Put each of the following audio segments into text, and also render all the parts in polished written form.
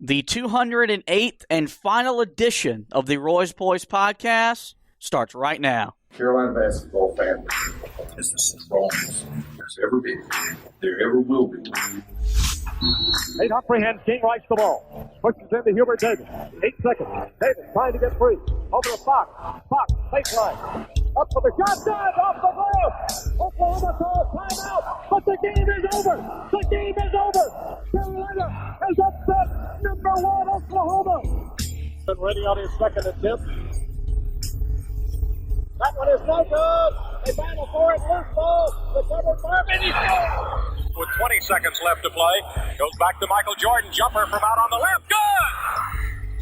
The 208th and final edition of the Roy's Boys podcast starts right now. Carolina basketball family is the strongest there's ever been. There ever will be. Nate Humphrey King rights the ball. Pushes into Hubert Davis. 8 seconds. Davis trying to get free. Over to Fox. Fox, baseline. Up for the shot. Dive off the glass. Oklahoma calls timeout. But the game is over. The game is over. Carolina has upset number 1 Oklahoma. Been ready on his second attempt. That one is no good. They battle for it. Loose ball. Recovered by Minnie. With 20 seconds left to play. Goes back to Michael Jordan. Jumper from out on the left. Good!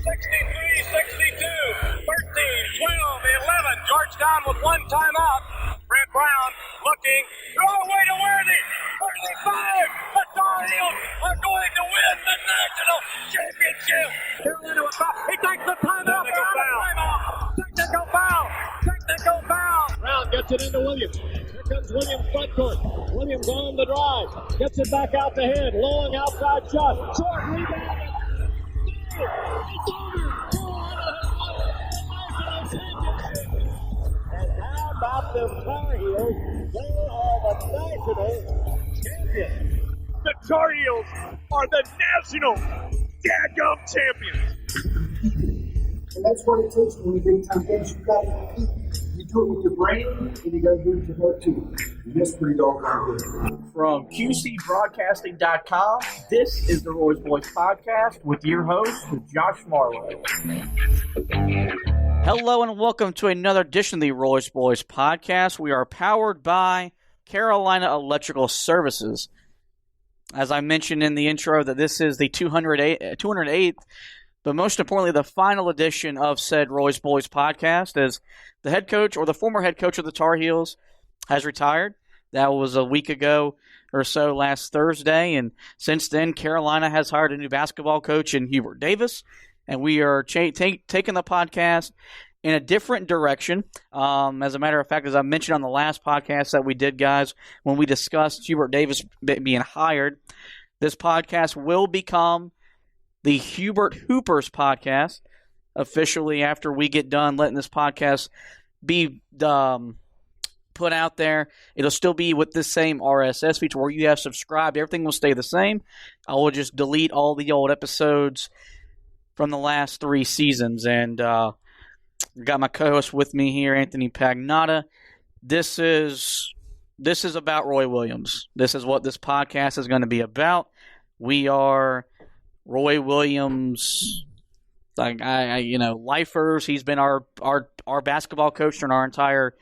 63, 62, 13, 12, 11. Georgetown with one timeout. Brent Brown looking. Throw away to Worthy. 35. The Tar Heels are going to win the national championship. Carolina with foul. He takes the timeout. Technical foul. Technical foul. Brown gets it into Williams. Here comes Williams front court. Williams on the drive. Gets it back out the head. Long outside shot. Short rebound. It's over. And how about the Tar Heels? They are the national champions. The Tar Heels are the national dadgum champions. And that's what it takes when you big time games. You got to compete. You do it with your brain, and you got to do it with your heart too. And that's pretty doggone good. From QCBroadcasting.com, this is the Roy's Boys podcast with your host, Josh Marlowe. Hello and welcome to another edition of the Roy's Boys podcast. We are powered by Carolina Electrical Services. As I mentioned in the intro, that this is the 208th, but most importantly, the final edition of said Roy's Boys podcast, as the head coach or the former head coach of the Tar Heels has retired. That was a week ago or so last Thursday, and since then, Carolina has hired a new basketball coach in Hubert Davis, and we are taking the podcast in a different direction. As a matter of fact, as I mentioned on the last podcast that we did, guys, when we discussed Hubert Davis being hired, this podcast will become the Hubert Hoopers podcast, officially after we get done letting this podcast be put out there. It'll still be with the same RSS feature where you have subscribed. Everything will stay the same. I will just delete all the old episodes from the last 3 seasons. And got my co-host with me here, Anthony Pagnotta. This is about Roy Williams. This is what this podcast is going to be about. We are Roy Williams, lifers. He's been our basketball coach during our entire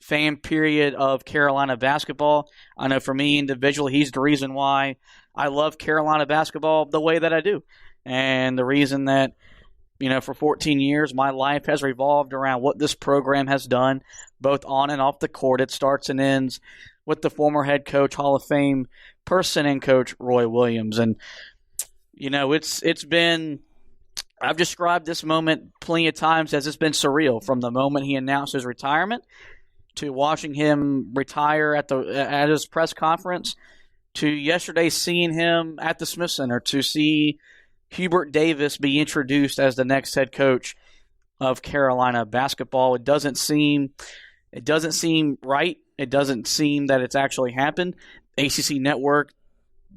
fan period of Carolina basketball. I know for me individually, he's the reason why I love Carolina basketball the way that I do. And the reason that, for 14 years, my life has revolved around what this program has done, both on and off the court. It starts and ends with the former head coach, Hall of Fame person and coach, Roy Williams. And it's been, I've described this moment plenty of times as it's been surreal, from the moment he announced his retirement to watching him retire at his press conference, to yesterday seeing him at the Smith Center, to see Hubert Davis be introduced as the next head coach of Carolina basketball. It doesn't seem right. It doesn't seem that it's actually happened. ACC Network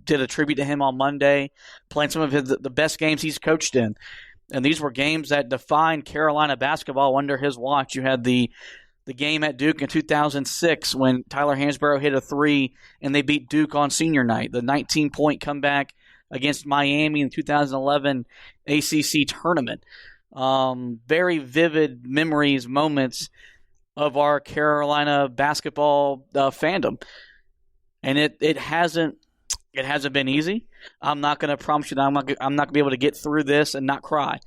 did a tribute to him on Monday, playing some of the best games he's coached in. And these were games that defined Carolina basketball under his watch. You had the game at Duke in 2006 when Tyler Hansborough hit a 3 and they beat Duke on senior night. The 19-point comeback against Miami in the 2011 ACC tournament. Very vivid memories, moments of our Carolina basketball fandom. And it hasn't been easy. I'm not going to promise you that I'm not going to be able to get through this and not cry.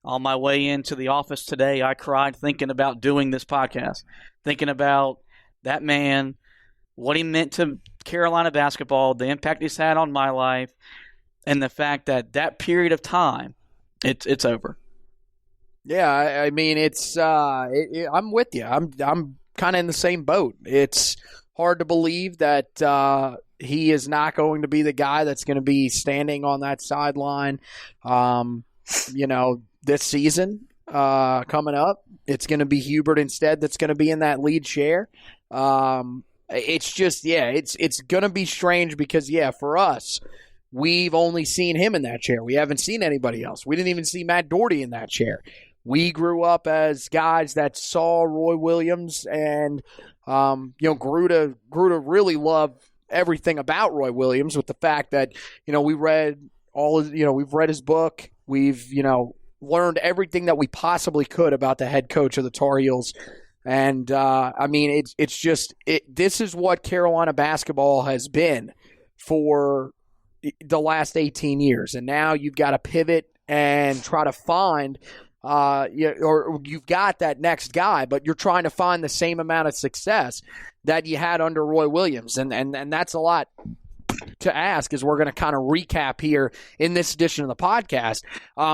On my way into the office today, I cried thinking about doing this podcast, thinking about that man, what he meant to Carolina basketball, the impact he's had on my life, and the fact that period of time, it's over. Yeah, I mean, it's I'm with you. I'm kind of in the same boat. It's hard to believe that he is not going to be the guy that's going to be standing on that sideline, this season coming up. It's going to be Hubert instead that's going to be in that lead chair. It's just, it's going to be strange because, for us, we've only seen him in that chair. We haven't seen anybody else. We didn't even see Matt Doherty in that chair. We grew up as guys that saw Roy Williams and, grew to really love everything about Roy Williams with the fact that, we've read his book. We've, learned everything that we possibly could about the head coach of the Tar Heels. And, this is what Carolina basketball has been for the last 18 years. And now you've got to pivot and try to find or you've got that next guy, but you're trying to find the same amount of success that you had under Roy Williams. And that's a lot to ask as we're going to kind of recap here in this edition of the podcast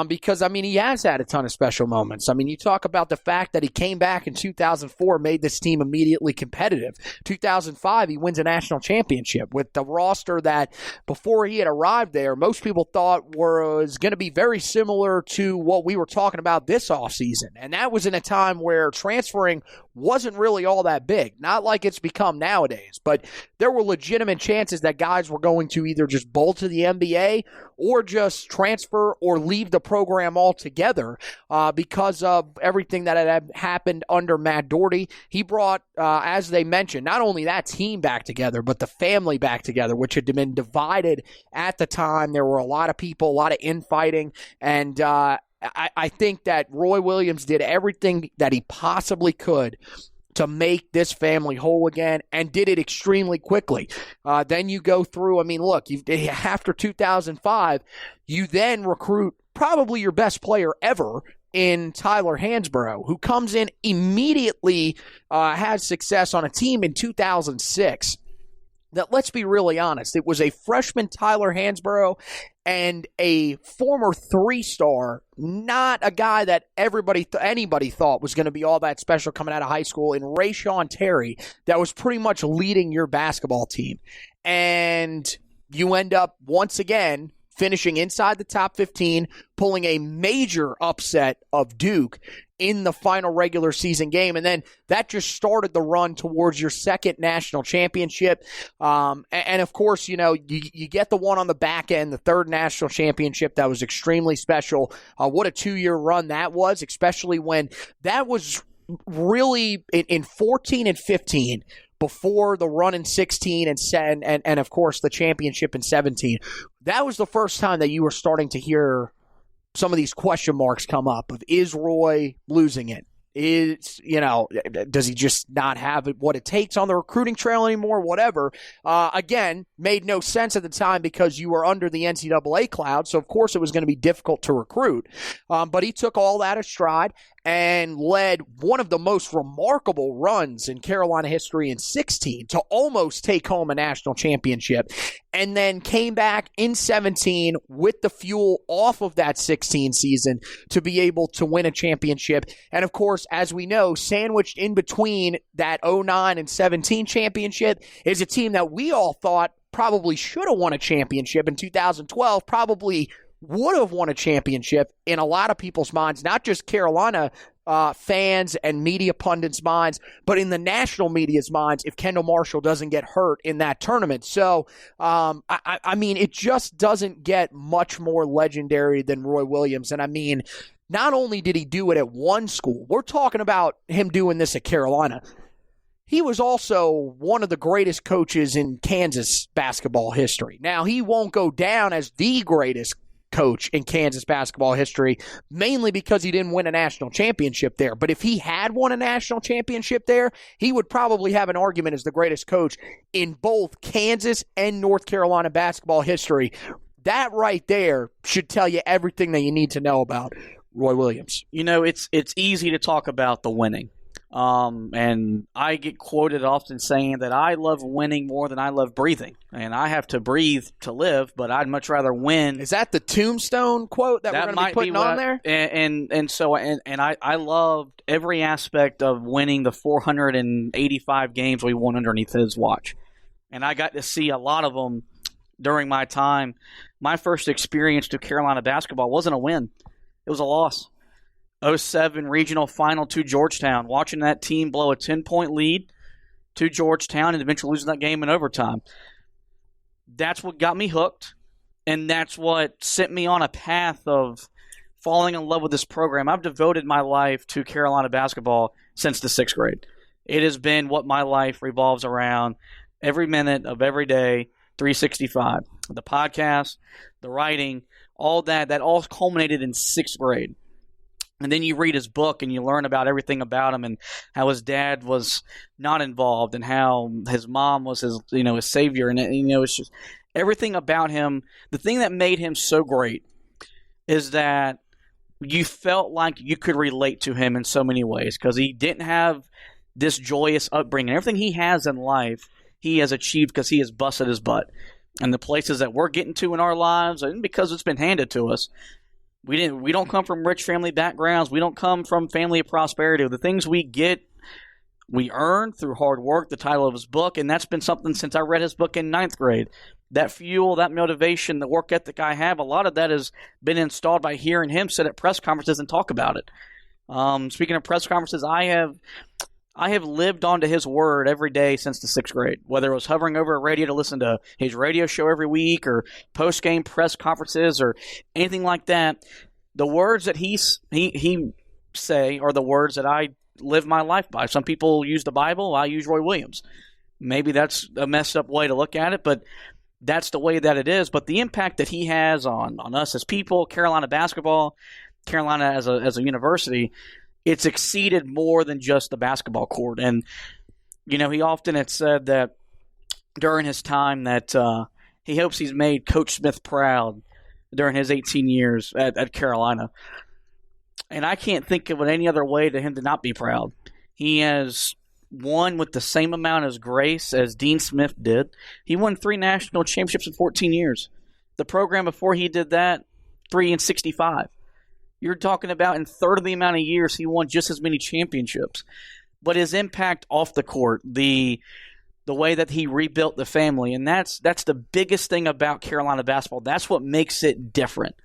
because, he has had a ton of special moments. You talk about the fact that he came back in 2004, made this team immediately competitive. 2005, he wins a national championship with the roster that before he had arrived there, most people thought was going to be very similar to what we were talking about this offseason. And that was in a time where transferring wasn't really all that big. Not like it's become nowadays, but there were legitimate chances that guys were going to either just bolt to the NBA or just transfer or leave the program altogether because of everything that had happened under Matt Doherty. He brought, as they mentioned, not only that team back together, but the family back together, which had been divided at the time. There were a lot of people, a lot of infighting, and I think that Roy Williams did everything that he possibly could to make this family whole again and did it extremely quickly. Then you go through, after 2005, you then recruit probably your best player ever in Tyler Hansborough, who comes in immediately, has success on a team in 2006. That, let's be really honest, it was a freshman Tyler Hansborough and a former three-star, not a guy that anybody thought was going to be all that special coming out of high school, in Rayshawn Terry, that was pretty much leading your basketball team. And you end up, once again, finishing inside the top 15, pulling a major upset of Duke in the final regular season game. And then that just started the run towards your second national championship. And of course, you get the one on the back end, the third national championship that was extremely special. What a 2-year run that was, especially when that was really in 14 and 15, before the run in 16 and of course the championship in 17. That was the first time that you were starting to hear some of these question marks come up of, is Roy losing it? Does he just not have what it takes on the recruiting trail anymore? Whatever. Again, made no sense at the time because you were under the NCAA cloud, so of course it was going to be difficult to recruit. But he took all that astride and led one of the most remarkable runs in Carolina history in 16 to almost take home a national championship, and then came back in 17 with the fuel off of that 16 season to be able to win a championship. And of course, as we know, sandwiched in between that 09 and 17 championship is a team that we all thought probably should have won a championship in 2012, probably would have won a championship in a lot of people's minds, not just Carolina fans and media pundits' minds, but in the national media's minds if Kendall Marshall doesn't get hurt in that tournament. So, it just doesn't get much more legendary than Roy Williams. And not only did he do it at one school, we're talking about him doing this at Carolina. He was also one of the greatest coaches in Kansas basketball history. Now, he won't go down as the greatest coach in Kansas basketball history, mainly because he didn't win a national championship there. But if he had won a national championship there, he would probably have an argument as the greatest coach in both Kansas and North Carolina basketball history. That right there should tell you everything that you need to know about Roy Williams. It's easy to talk about the winning. And I get quoted often saying that I love winning more than I love breathing. And I have to breathe to live, but I'd much rather win. Is that the tombstone quote that we're going to be putting on there? I loved every aspect of winning the 485 games we won underneath his watch. And I got to see a lot of them during my time. My first experience to Carolina basketball wasn't a win. It was a loss. 2007 regional final to Georgetown, watching that team blow a 10-point lead to Georgetown and eventually losing that game in overtime. That's what got me hooked, and that's what sent me on a path of falling in love with this program. I've devoted my life to Carolina basketball since the 6th grade. It has been what my life revolves around every minute of every day, 365. The podcast, the writing, all that all culminated in 6th grade. And then you read his book and you learn about everything about him and how his dad was not involved and how his mom was his savior. And, it's just everything about him. The thing that made him so great is that you felt like you could relate to him in so many ways because he didn't have this joyous upbringing. Everything he has in life, he has achieved because he has busted his butt. And the places that we're getting to in our lives, and because it's been handed to us, we don't come from rich family backgrounds. We don't come from family of prosperity. The things we get, we earn through hard work, the title of his book, and that's been something since I read his book in 9th grade. That fuel, that motivation, the work ethic I have, a lot of that has been installed by hearing him sit at press conferences and talk about it. Speaking of press conferences, I have lived onto his word every day since the 6th grade, whether it was hovering over a radio to listen to his radio show every week or post-game press conferences or anything like that. The words that he say are the words that I live my life by. Some people use the Bible. I use Roy Williams. Maybe that's a messed up way to look at it, but that's the way that it is. But the impact that he has on us as people, Carolina basketball, Carolina as a university, it's exceeded more than just the basketball court. And, he often had said that during his time that he hopes he's made Coach Smith proud during his 18 years at Carolina. And I can't think of any other way to him to not be proud. He has won with the same amount of grace as Dean Smith did. He won 3 national championships in 14 years. The program before he did that, 3 in 65. You're talking about in third of the amount of years he won just as many championships. But his impact off the court, the way that he rebuilt the family, and that's the biggest thing about Carolina basketball. That's what makes it different.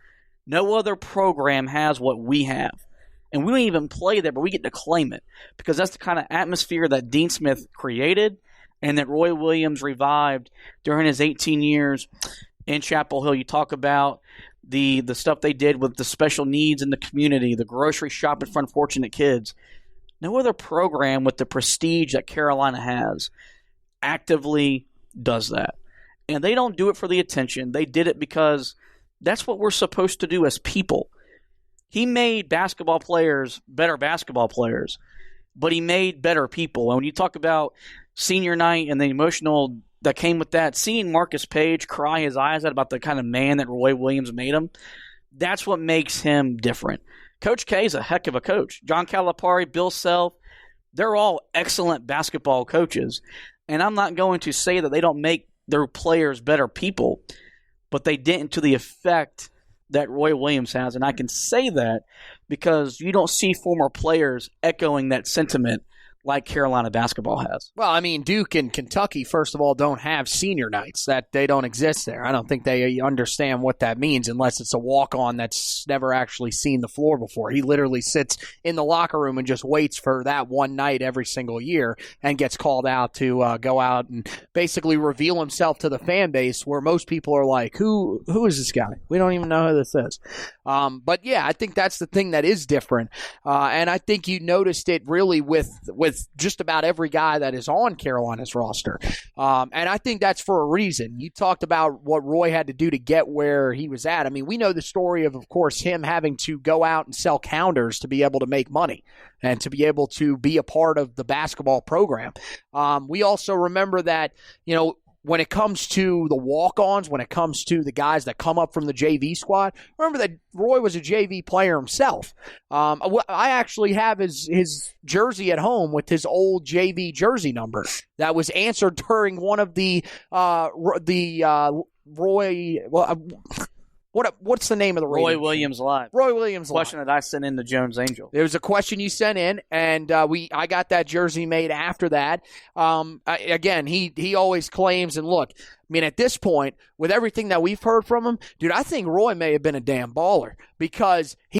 No other program has what we have. And we don't even play there, but we get to claim it because that's the kind of atmosphere that Dean Smith created and that Roy Williams revived during his 18 years in Chapel Hill. You talk about the stuff they did with the special needs in the community, the grocery shopping for unfortunate kids. No other program with the prestige that Carolina has actively does that. And they don't do it for the attention. They did it because that's what we're supposed to do as people. He made basketball players better basketball players, but he made better people. And when you talk about senior night and the emotional that came with that, seeing Marcus Page cry his eyes out about the kind of man that Roy Williams made him, that's what makes him different. Coach K is a heck of a coach. John Calipari, Bill Self, they're all excellent basketball coaches. And I'm not going to say that they don't make their players better people, but they didn't to the effect that Roy Williams has. And I can say that because you don't see former players echoing that sentiment like Carolina basketball has. Well, I mean, Duke and Kentucky, first of all, don't have senior nights. That they don't exist there. I don't think they understand what that means unless it's a walk-on that's never actually seen the floor before. He literally sits in the locker room and just waits for that one night every single year and gets called out to go out and basically reveal himself to the fan base where most people are like, who is this guy? We don't even know who this is. But, yeah, I think that's the thing that is different. And I think you noticed it really with just about every guy that is on Carolina's roster. And I think that's for a reason. You talked about what Roy had to do to get where he was at. I mean, we know the story of course, him having to go out and sell counters to be able to make money and to be able to be a part of the basketball program. We also remember that, when it comes to the walk-ons, when it comes to the guys that come up from the JV squad, remember that Roy was a JV player himself. I actually have his jersey at home with his old JV jersey number that was answered during one of the Roy. What's the name of the Roy Williams Live. Roy Williams question Live. that I sent in to Jones Angel. There was a question you sent in, and I got that jersey made after that. Again, he always claims, and look, I mean, at this point, with everything that we've heard from him, dude, I think Roy may have been a damn baller because he